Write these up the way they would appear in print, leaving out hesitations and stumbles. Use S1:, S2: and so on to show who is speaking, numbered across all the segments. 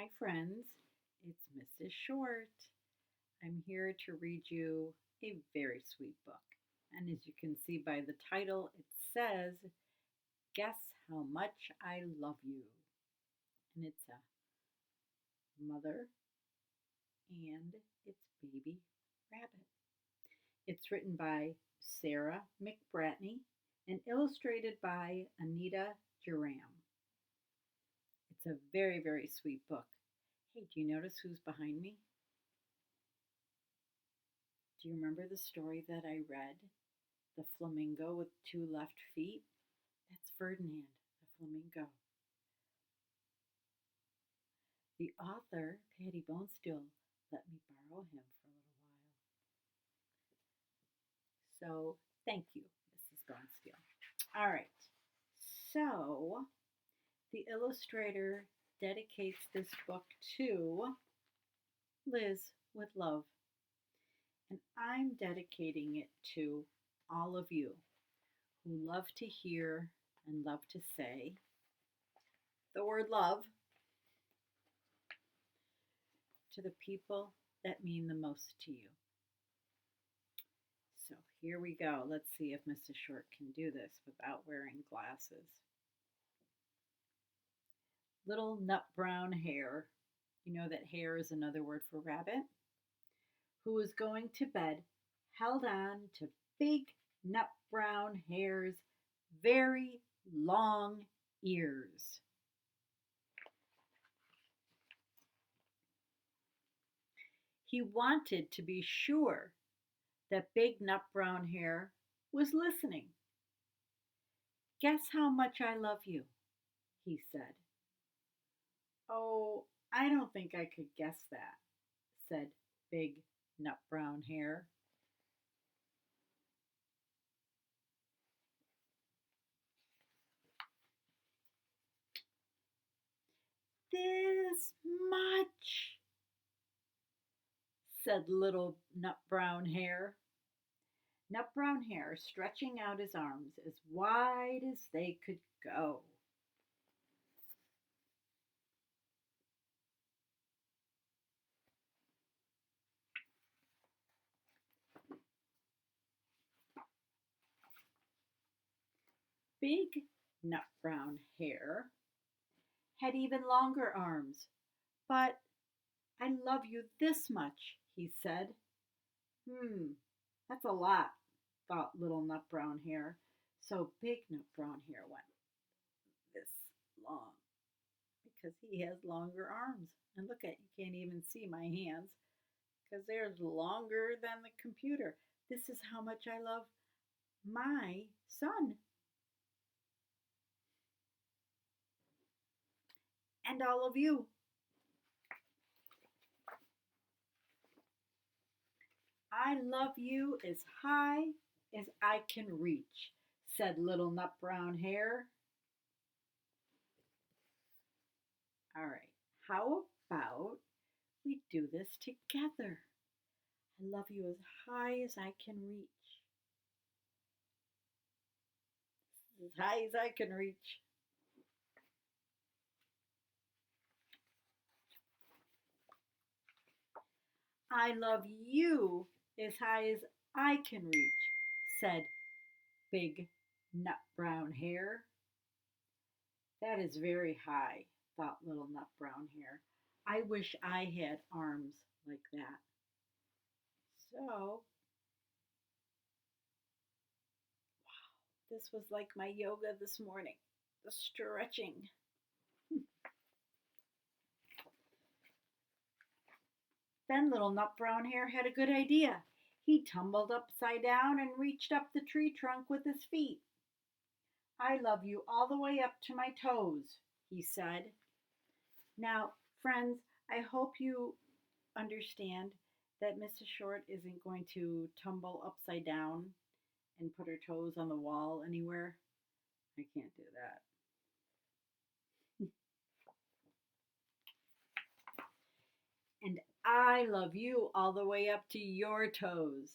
S1: Hi, friends. It's Mrs. Short. I'm here to read you a very sweet book. And as you can see by the title, it says, Guess How Much I Love You. And it's a mother and its baby rabbit. It's written by Sarah McBratney and illustrated by Anita Jeram. It's a very, very sweet book. Hey, do you notice who's behind me? Do you remember the story that I read? The flamingo with two left feet? That's Ferdinand, the flamingo. The author, Patty Bonesteel, let me borrow him for a little while. So thank you, Mrs. Bonesteel. All right. So the illustrator dedicates this book to Liz with love. And I'm dedicating it to all of you who love to hear and love to say the word love to the people that mean the most to you. So here we go. Let's see if Mrs. Short can do this without wearing glasses. Little nut brown hare, you know that hare is another word for rabbit, who was going to bed, held on to big nut brown hare's very long ears. He wanted to be sure that big nut brown hare was listening. Guess how much I love you, he said. Oh, I don't think I could guess that, said big nut brown hare. This much, said little nut brown hare. Nut brown hare stretching out his arms as wide as they could go. Big nut brown hare had even longer arms. But I love you this much, he said. That's a lot, thought little nut brown hare. So big nut brown hare went this long because he has longer arms. And look at, you can't even see my hands because they're longer than the computer. This is how much I love my son and all of you. I love you as high as I can reach, said little nut brown hare. All right, how about we do this together? I love you as high as I can reach. As high as I can reach. I love you as high as I can reach, said big nut brown hare. That is very high, thought little nut brown hare. I wish I had arms like that. So, this was like my yoga this morning, the stretching. Then little nut brown hare had a good idea. He tumbled upside down and reached up the tree trunk with his feet. I love you all the way up to my toes, he said. Now, friends, I hope you understand that Mrs. Short isn't going to tumble upside down and put her toes on the wall anywhere. I can't do that. And I love you all the way up to your toes,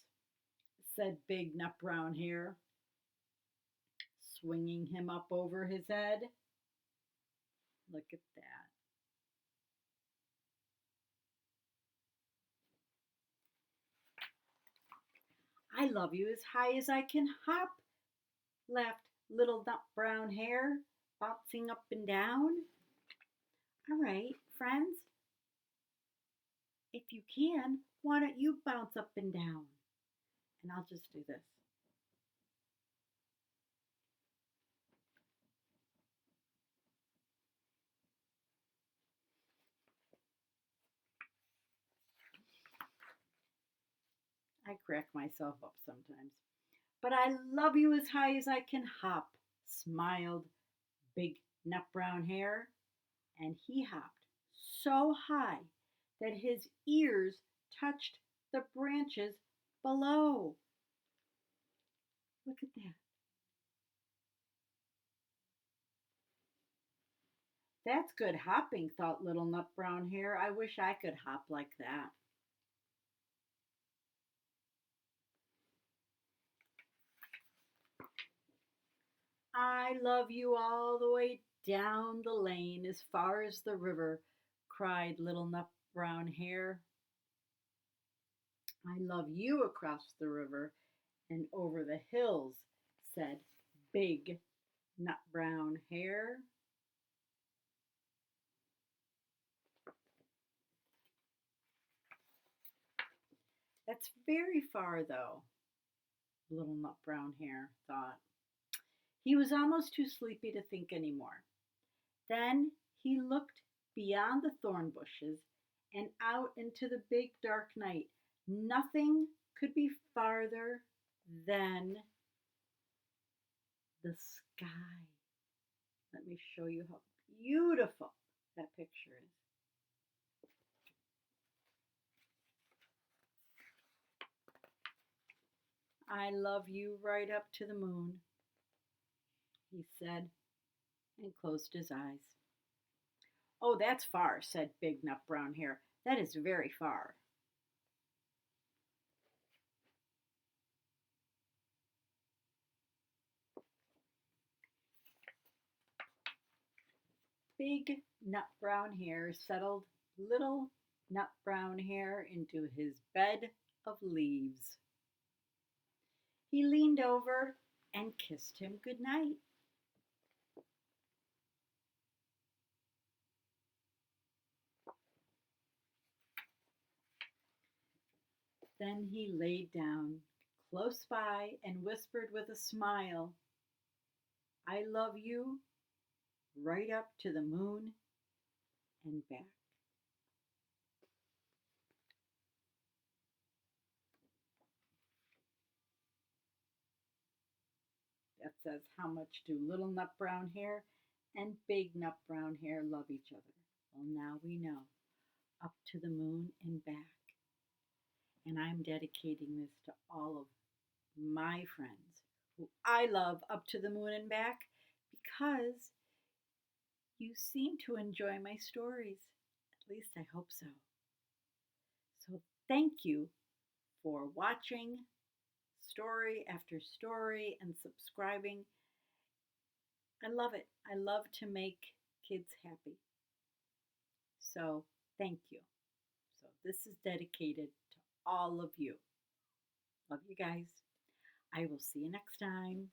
S1: said big nut brown hare, swinging him up over his head. Look at that. I love you as high as I can hop, laughed little nut brown hare, bouncing up and down. All right, friends, if you can, why don't you bounce up and down? And I'll just do this. I crack myself up sometimes. But I love you as high as I can hop, smiled big nut brown hare, and he hopped so high that his ears touched the branches below. Look at that. That's good hopping, thought little nut brown hare. I wish I could hop like that. I love you all the way down the lane as far as the river, cried little nut brown hare. I love you across the river and over the hills, said big nut brown hare. That's very far, though, little nut brown hare thought. He was almost too sleepy to think any more. Then he looked beyond the thorn bushes and out into the big dark night. Nothing could be farther than the sky. Let me show you how beautiful that picture is. I love you right up to the moon, he said, and closed his eyes. Oh, that's far, said Big Nut Brown Hare. That is very far. Big Nut Brown Hare settled little Nut Brown Hare into his bed of leaves. He leaned over and kissed him good night. Then he laid down close by and whispered with a smile, I love you right up to the moon and back. That says how much do little nut brown hare and big nut brown hare love each other. Well, now we know. Up to the moon and back. And I'm dedicating this to all of my friends who I love up to the moon and back because you seem to enjoy my stories. At least I hope so. So thank you for watching story after story and subscribing. I love it. I love to make kids happy. So thank you. So this is dedicated to all of you. Love you guys. I will see you next time.